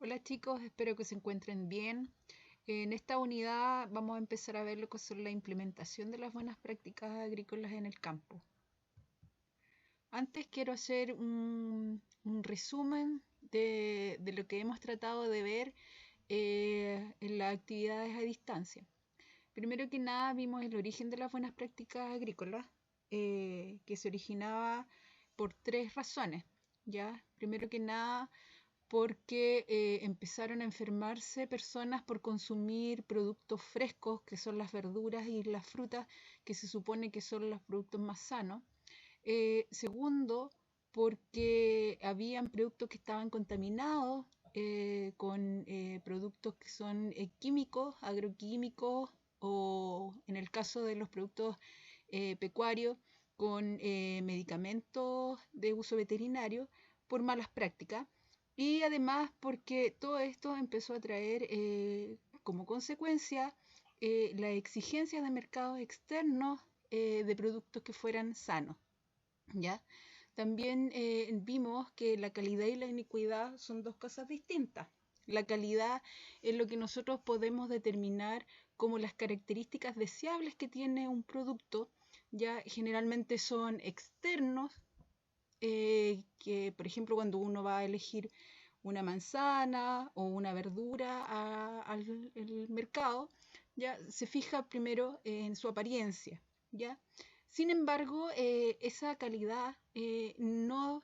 Hola chicos, espero que se encuentren bien. En esta unidad vamos a empezar a ver lo que son la implementación de las buenas prácticas agrícolas en el campo. Antes quiero hacer un resumen de lo que hemos tratado de ver en las actividades a distancia. Primero que nada vimos el origen de las buenas prácticas agrícolas, que se originaba por tres razones. ¿Ya? Primero que nada, porque empezaron a enfermarse personas por consumir productos frescos, que son las verduras y las frutas, que se supone que son los productos más sanos. Segundo, porque habían productos que estaban contaminados con productos que son químicos, agroquímicos, o en el caso de los productos pecuarios, con medicamentos de uso veterinario por malas prácticas. Y además porque todo esto empezó a traer como consecuencia la exigencia de mercados externos de productos que fueran sanos. ¿Ya? También vimos que la calidad y la iniquidad son dos cosas distintas. La calidad es lo que nosotros podemos determinar como las características deseables que tiene un producto, ya generalmente son externos, que por ejemplo cuando uno va a elegir una manzana o una verdura al mercado, ya se fija primero en su apariencia, ¿ya? Sin embargo, esa calidad no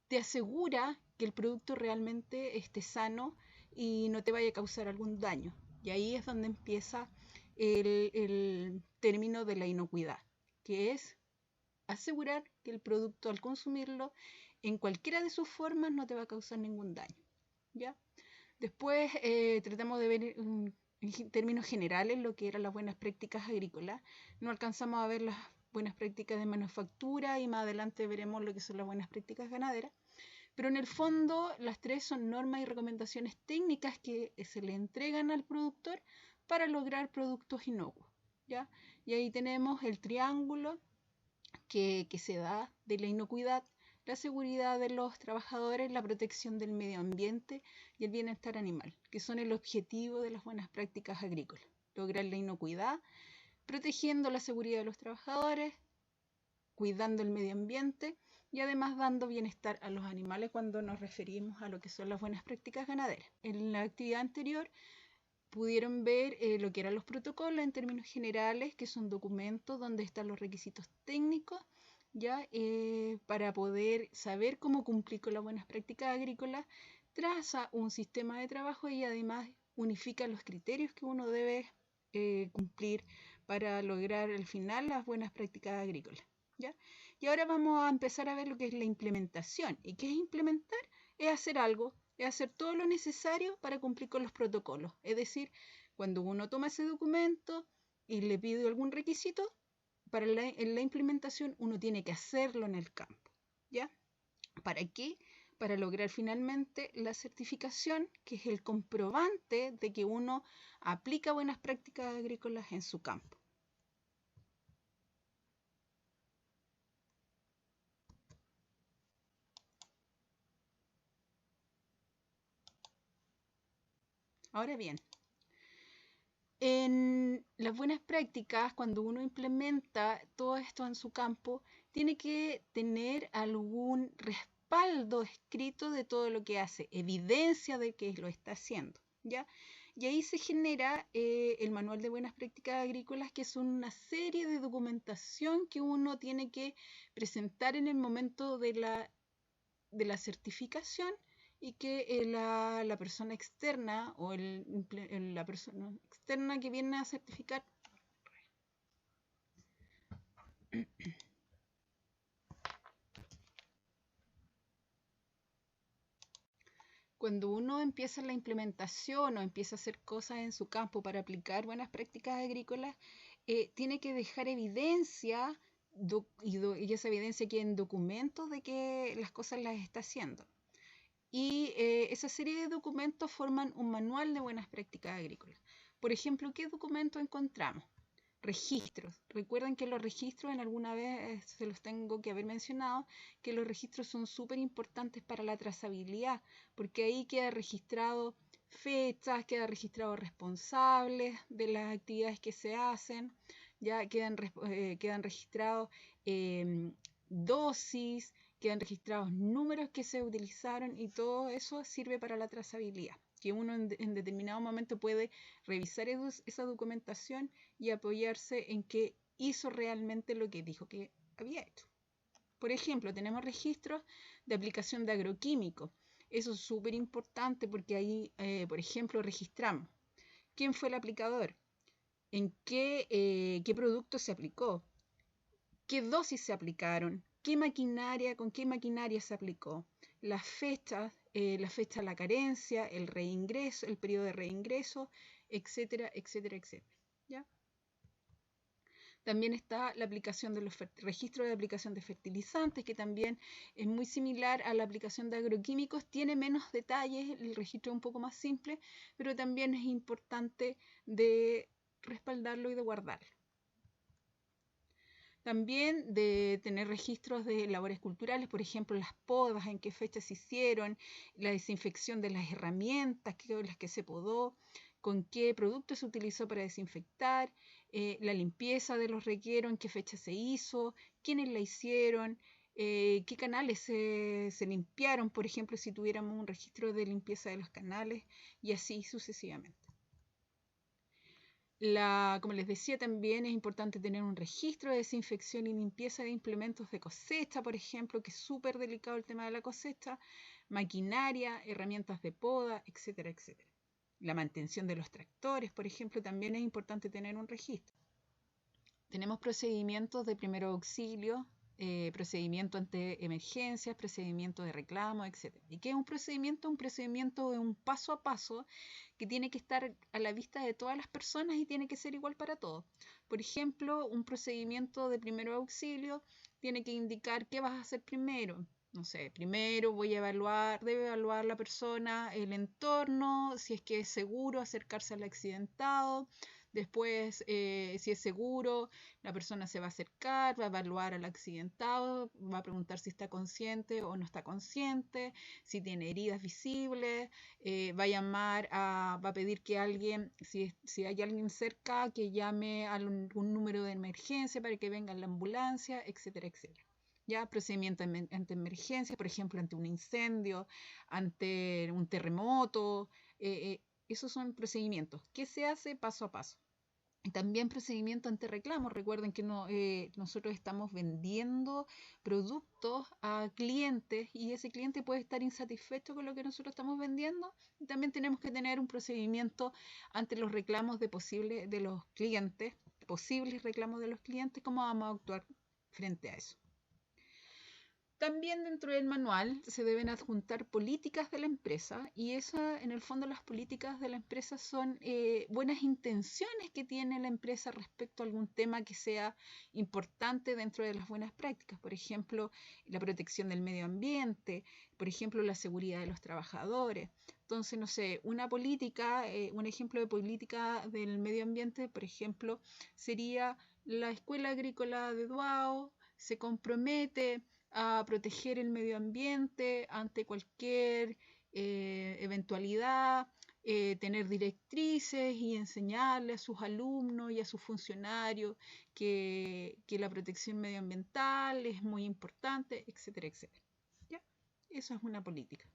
te asegura que el producto realmente esté sano y no te vaya a causar algún daño. Y ahí es donde empieza el término de la inocuidad, que es asegurar que el producto al consumirlo en cualquiera de sus formas no te va a causar ningún daño. ¿Ya? Después tratamos de ver en términos generales lo que eran las buenas prácticas agrícolas. No alcanzamos a ver las buenas prácticas de manufactura y más adelante veremos lo que son las buenas prácticas ganaderas. Pero en el fondo las tres son normas y recomendaciones técnicas que se le entregan al productor para lograr productos inocuos. ¿Ya? Y ahí tenemos el triángulo que se da de la inocuidad, la seguridad de los trabajadores, la protección del medio ambiente y el bienestar animal, que son el objetivo de las buenas prácticas agrícolas. Lograr la inocuidad, protegiendo la seguridad de los trabajadores, cuidando el medio ambiente y además dando bienestar a los animales cuando nos referimos a lo que son las buenas prácticas ganaderas. En la actividad anterior pudieron ver lo que eran los protocolos en términos generales, que son documentos donde están los requisitos técnicos, ya para poder saber cómo cumplir con las buenas prácticas agrícolas, traza un sistema de trabajo y además unifica los criterios que uno debe cumplir para lograr al final las buenas prácticas agrícolas. ¿Ya? Y ahora vamos a empezar a ver lo que es la implementación. ¿Y qué es implementar? Es hacer algo, es hacer todo lo necesario para cumplir con los protocolos. Es decir, cuando uno toma ese documento y le pide algún requisito, en la implementación uno tiene que hacerlo en el campo. ¿Ya? ¿Para qué? Para lograr finalmente la certificación, que es el comprobante de que uno aplica buenas prácticas agrícolas en su campo. Ahora bien, en las buenas prácticas, cuando uno implementa todo esto en su campo, tiene que tener algún respaldo escrito de todo lo que hace, evidencia de que lo está haciendo, ¿ya? Y ahí se genera el manual de buenas prácticas agrícolas, que es una serie de documentación que uno tiene que presentar en el momento de la certificación y que la persona externa o la persona externa que viene a certificar cuando uno empieza la implementación o empieza a hacer cosas en su campo para aplicar buenas prácticas agrícolas, tiene que dejar evidencia y esa evidencia queda en documentos de que las cosas las está haciendo. Y esa serie de documentos forman un manual de buenas prácticas agrícolas. Por ejemplo, ¿qué documento encontramos? registros. Recuerden que los registros, en alguna vez se los tengo que haber mencionado, que los registros son súper importantes para la trazabilidad, porque ahí queda registrado fechas, queda registrado responsables de las actividades que se hacen, ya quedan registrados dosis, quedan registrados números que se utilizaron y todo eso sirve para la trazabilidad, que uno en determinado momento puede revisar esa documentación y apoyarse en que hizo realmente lo que dijo que había hecho. Por ejemplo, tenemos registros de aplicación de agroquímicos. Eso es súper importante porque ahí, por ejemplo, registramos quién fue el aplicador, en qué producto se aplicó, qué dosis se aplicaron, con qué maquinaria se aplicó, las fechas, la fecha de la carencia, el reingreso, el periodo de reingreso, etcétera, etcétera, etcétera. ¿Ya? También está la aplicación de los registros de aplicación de fertilizantes, que también es muy similar a la aplicación de agroquímicos, tiene menos detalles, el registro es un poco más simple, pero también es importante de respaldarlo y de guardarlo. También de tener registros de labores culturales, por ejemplo, las podas, en qué fechas se hicieron, la desinfección de las herramientas, las que se podó, con qué producto se utilizó para desinfectar, la limpieza de los regueros, en qué fecha se hizo, quiénes la hicieron, qué canales se limpiaron, por ejemplo, si tuviéramos un registro de limpieza de los canales, y así sucesivamente. Como les decía, también es importante tener un registro de desinfección y limpieza de implementos de cosecha, por ejemplo, que es súper delicado el tema de la cosecha, maquinaria, herramientas de poda, etcétera, etcétera. La mantención de los tractores, por ejemplo, también es importante tener un registro. Tenemos procedimientos de primer auxilio, procedimiento ante emergencias, procedimiento de reclamo, etc. ¿Y qué es un procedimiento? Un procedimiento es un paso a paso que tiene que estar a la vista de todas las personas y tiene que ser igual para todos. Por ejemplo, un procedimiento de primer auxilio tiene que indicar qué vas a hacer primero. No sé, primero debe evaluar la persona, el entorno, si es que es seguro acercarse al accidentado. Después, si es seguro, la persona se va a acercar, va a evaluar al accidentado, va a preguntar si está consciente o no está consciente, si tiene heridas visibles, va a pedir que alguien, si hay alguien cerca, que llame a algún número de emergencia para que venga la ambulancia, etcétera, etcétera. Ya, procedimiento ante emergencia, por ejemplo, ante un incendio, ante un terremoto, esos son procedimientos que se hace paso a paso. También procedimiento ante reclamos. Recuerden que nosotros estamos vendiendo productos a clientes y ese cliente puede estar insatisfecho con lo que nosotros estamos vendiendo. Y también tenemos que tener un procedimiento ante los reclamos de los clientes, posibles reclamos de los clientes, cómo vamos a actuar frente a eso. También dentro del manual se deben adjuntar políticas de la empresa y en el fondo las políticas de la empresa son buenas intenciones que tiene la empresa respecto a algún tema que sea importante dentro de las buenas prácticas. Por ejemplo, la protección del medio ambiente, por ejemplo, la seguridad de los trabajadores. Entonces, no sé, una política, un ejemplo de política del medio ambiente, por ejemplo, sería la Escuela Agrícola de Duao se compromete a proteger el medio ambiente ante cualquier eventualidad, tener directrices y enseñarle a sus alumnos y a sus funcionarios que la protección medioambiental es muy importante, etcétera, etcétera. ¿Ya? Eso es una política.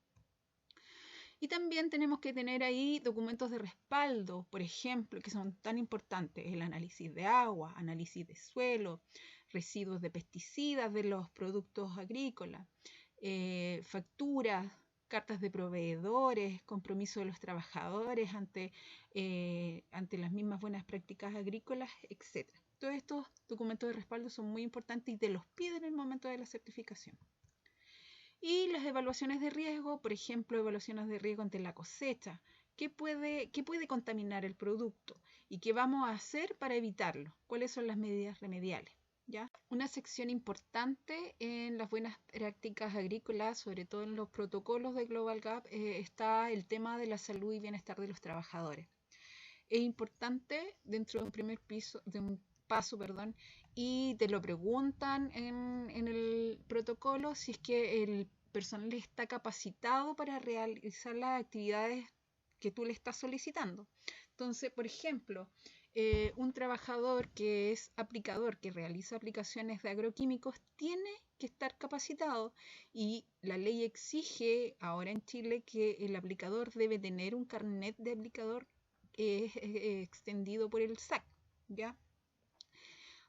Y también tenemos que tener ahí documentos de respaldo, por ejemplo, que son tan importantes, el análisis de agua, análisis de suelo, residuos de pesticidas de los productos agrícolas, facturas, cartas de proveedores, compromiso de los trabajadores ante las mismas buenas prácticas agrícolas, etc. Todos estos documentos de respaldo son muy importantes y te los piden en el momento de la certificación. Y las evaluaciones de riesgo, por ejemplo, evaluaciones de riesgo ante la cosecha. ¿Qué puede contaminar el producto? ¿Y qué vamos a hacer para evitarlo? ¿Cuáles son las medidas remediales? ¿Ya? Una sección importante en las buenas prácticas agrícolas, sobre todo en los protocolos de Global Gap, está el tema de la salud y bienestar de los trabajadores. Es importante dentro de un paso, perdón, y te lo preguntan en el protocolo si es que el personal está capacitado para realizar las actividades que tú le estás solicitando. Entonces, por ejemplo, un trabajador que es aplicador, que realiza aplicaciones de agroquímicos, tiene que estar capacitado y la ley exige ahora en Chile que el aplicador debe tener un carnet de aplicador extendido por el SAC, ¿ya?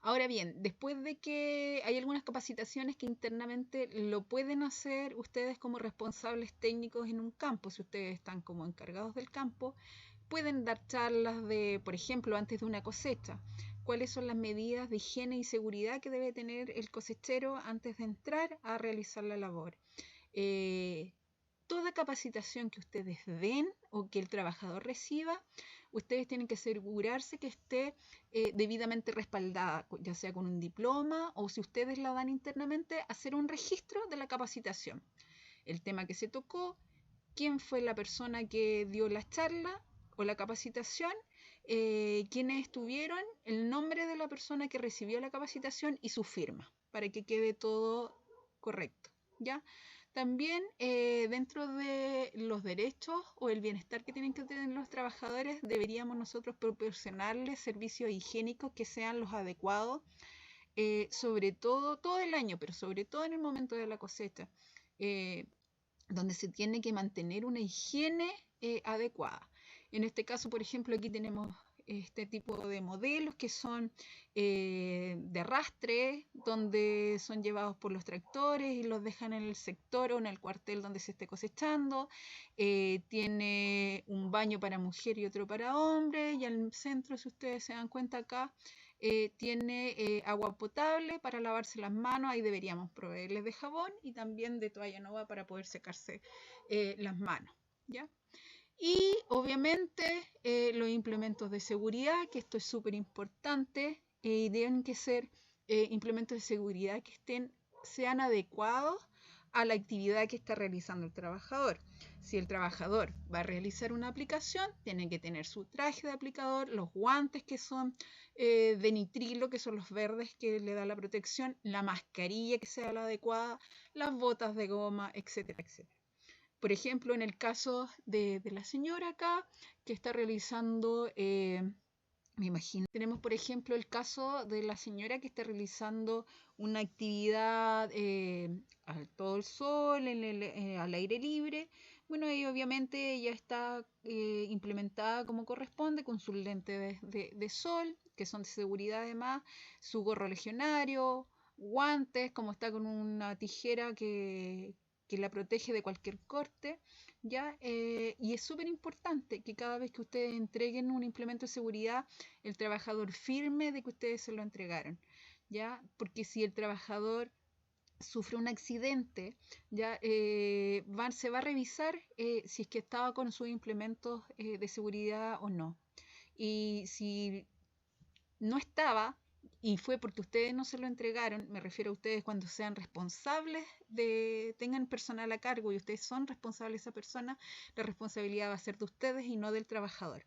Ahora bien, después de que hay algunas capacitaciones que internamente lo pueden hacer ustedes como responsables técnicos en un campo, si ustedes están como encargados del campo, pueden dar charlas de, por ejemplo, antes de una cosecha, cuáles son las medidas de higiene y seguridad que debe tener el cosechero antes de entrar a realizar la labor. Toda capacitación que ustedes den o que el trabajador reciba, ustedes tienen que asegurarse que esté debidamente respaldada, ya sea con un diploma o si ustedes la dan internamente, hacer un registro de la capacitación. El tema que se tocó, quién fue la persona que dio la charla o la capacitación, quiénes estuvieron, el nombre de la persona que recibió la capacitación y su firma, para que quede todo correcto, ¿ya? También dentro de los derechos o el bienestar que tienen que tener los trabajadores, deberíamos nosotros proporcionarles servicios higiénicos que sean los adecuados, sobre todo el año, pero sobre todo en el momento de la cosecha, donde se tiene que mantener una higiene adecuada. En este caso, por ejemplo, aquí tenemos este tipo de modelos que son de arrastre, donde son llevados por los tractores y los dejan en el sector o en el cuartel donde se esté cosechando. Tiene un baño para mujer y otro para hombre, y al centro, si ustedes se dan cuenta acá, tiene agua potable para lavarse las manos, ahí deberíamos proveerles de jabón y también de toalla nueva para poder secarse las manos, ¿ya? Y obviamente los implementos de seguridad, que esto es súper importante, deben que ser implementos de seguridad que sean adecuados a la actividad que está realizando el trabajador. Si el trabajador va a realizar una aplicación, tiene que tener su traje de aplicador, los guantes que son de nitrilo, que son los verdes que le da la protección, la mascarilla que sea la adecuada, las botas de goma, etcétera, etcétera. Por ejemplo, en el caso de la señora acá, que está realizando, me imagino, tenemos por ejemplo el caso de la señora que está realizando una actividad al todo el sol, al aire libre. Bueno, y obviamente ella está implementada como corresponde, con sus lentes de sol, que son de seguridad además, su gorro legionario, guantes, como está con una tijera que la protege de cualquier corte, ¿ya? Y es súper importante que cada vez que ustedes entreguen un implemento de seguridad, el trabajador firme de que ustedes se lo entregaron, ¿ya? Porque si el trabajador sufre un accidente, ya se va a revisar si es que estaba con sus implementos de seguridad o no. Y si no estaba y fue porque ustedes no se lo entregaron, me refiero a ustedes cuando sean responsables tengan personal a cargo y ustedes son responsables de esa persona, la responsabilidad va a ser de ustedes y no del trabajador.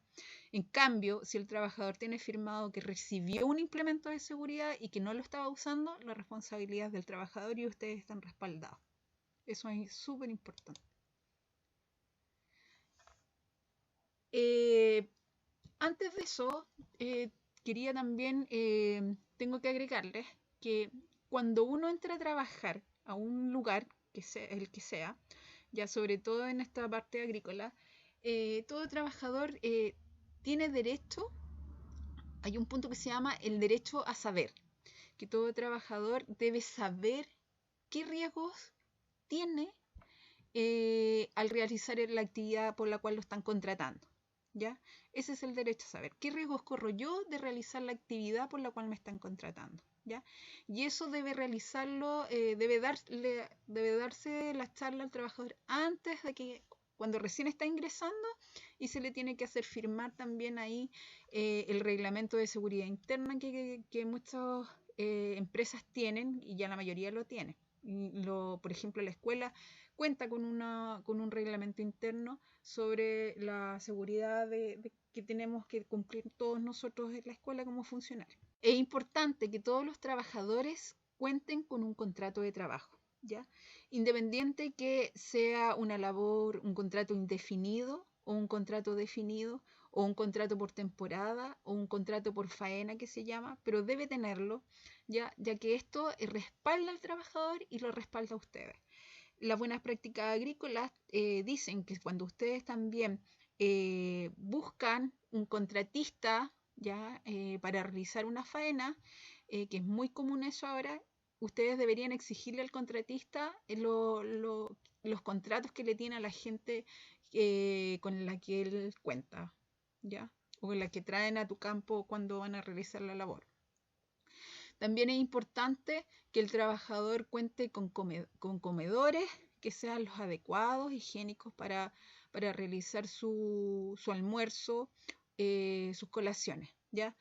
En cambio, si el trabajador tiene firmado que recibió un implemento de seguridad y que no lo estaba usando, la responsabilidad es del trabajador y ustedes están respaldados. Eso es súper importante. Antes de eso, quería también, tengo que agregarles que cuando uno entra a trabajar a un lugar, que sea el que sea, ya sobre todo en esta parte agrícola, todo trabajador tiene derecho, hay un punto que se llama el derecho a saber, que todo trabajador debe saber qué riesgos tiene al realizar la actividad por la cual lo están contratando. ¿Ya? Ese es el derecho a saber qué riesgos corro yo de realizar la actividad por la cual me están contratando, ¿ya? Y eso debe realizarlo, debe darse la charla al trabajador antes de que, cuando recién está ingresando, y se le tiene que hacer firmar también ahí el reglamento de seguridad interna que muchas empresas tienen, y ya la mayoría lo tiene. Por ejemplo, la escuela, cuenta con un reglamento interno sobre la seguridad que tenemos que cumplir todos nosotros en la escuela como funcionarios. Es importante que todos los trabajadores cuenten con un contrato de trabajo, ¿ya? Independiente que sea una labor, un contrato indefinido o un contrato definido o un contrato por temporada o un contrato por faena que se llama, pero debe tenerlo, ya que esto respalda al trabajador y lo respalda a ustedes. Las buenas prácticas agrícolas dicen que cuando ustedes también buscan un contratista ya para realizar una faena, que es muy común eso ahora, ustedes deberían exigirle al contratista los contratos que le tiene a la gente con la que él cuenta, ¿ya? O con la que traen a tu campo cuando van a realizar la labor. También es importante que el trabajador cuente con comedores que sean los adecuados, higiénicos para realizar su almuerzo, sus colaciones, ¿ya?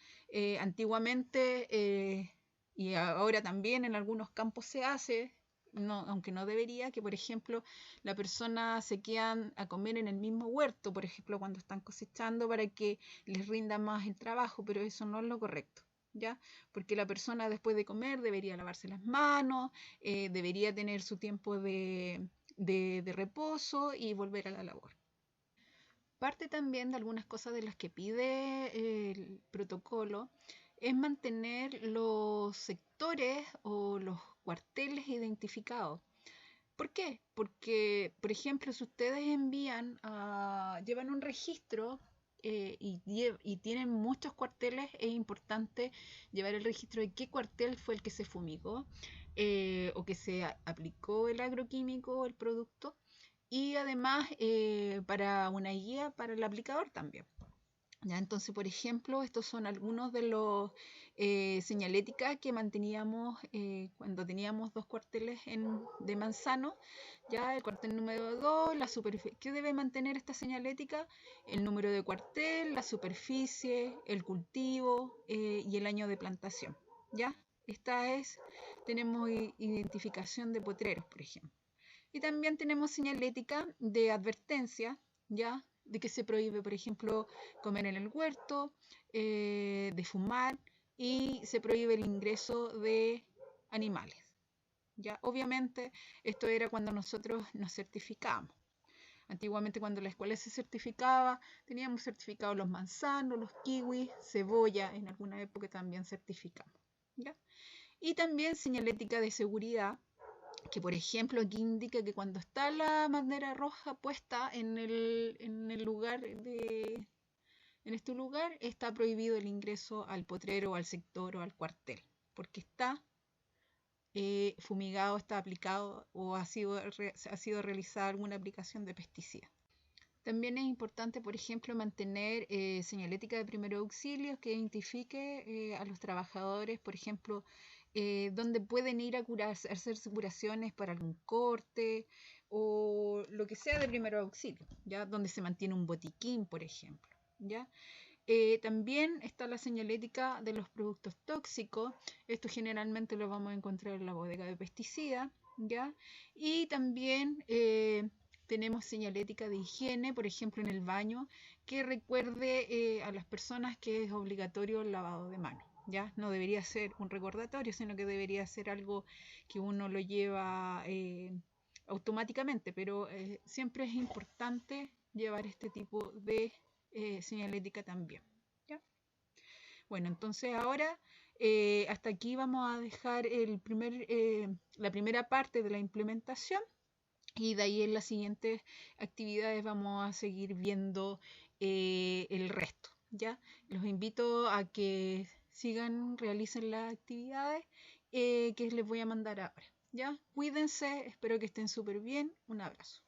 Antiguamente, y ahora también en algunos campos se hace, no, aunque no debería, que por ejemplo la persona se quedan a comer en el mismo huerto, por ejemplo cuando están cosechando para que les rinda más el trabajo, pero eso no es lo correcto, ¿ya? Porque la persona después de comer debería lavarse las manos, debería tener su tiempo de reposo y volver a la labor. Parte también de algunas cosas de las que pide el protocolo es mantener los sectores o los cuarteles identificados. ¿Por qué? Porque, por ejemplo, si ustedes llevan un registro y tienen muchos cuarteles, es importante llevar el registro de qué cuartel fue el que se fumigó o que se aplicó el agroquímico o el producto, y además para una guía para el aplicador también. ¿Ya? Entonces, por ejemplo, estos son algunos de los señalética que manteníamos cuando teníamos 2 cuarteles de manzano. Ya el cuartel número 2, la superficie. ¿Qué debe mantener esta señalética? El número de cuartel, la superficie, el cultivo y el año de plantación. ¿Ya? Tenemos identificación de potreros, por ejemplo. Y también tenemos señalética de advertencia, ¿ya? De que se prohíbe, por ejemplo, comer en el huerto, de fumar, y se prohíbe el ingreso de animales, ¿ya? Obviamente, esto era cuando nosotros nos certificábamos. Antiguamente, cuando la escuela se certificaba, teníamos certificados los manzanos, los kiwis, cebolla, en alguna época también certificamos, ¿ya? Y también señalética de seguridad, que por ejemplo aquí indica que cuando está la bandera roja puesta en el lugar en este lugar, está prohibido el ingreso al potrero, al sector o al cuartel, porque está fumigado, está aplicado o ha sido realizada alguna aplicación de pesticida. También es importante, por ejemplo, mantener señalética de primeros auxilios que identifique a los trabajadores, por ejemplo, dónde pueden ir a hacer curaciones para algún corte o lo que sea de primeros auxilios, ¿ya? Donde se mantiene un botiquín, por ejemplo, ¿ya? También está la señalética de los productos tóxicos. Esto generalmente lo vamos a encontrar en la bodega de pesticidas, ¿ya? Y también tenemos señalética de higiene, por ejemplo en el baño, que recuerde a las personas que es obligatorio el lavado de manos, ¿ya? No debería ser un recordatorio, sino que debería ser algo que uno lo lleva automáticamente, pero siempre es importante llevar este tipo de señalética también, ¿ya? Bueno, entonces ahora hasta aquí vamos a dejar la primera parte de la implementación, y de ahí en las siguientes actividades vamos a seguir viendo el resto, ¿ya? Los invito a que realicen las actividades que les voy a mandar ahora, ¿ya? Cuídense, espero que estén súper bien. Un abrazo.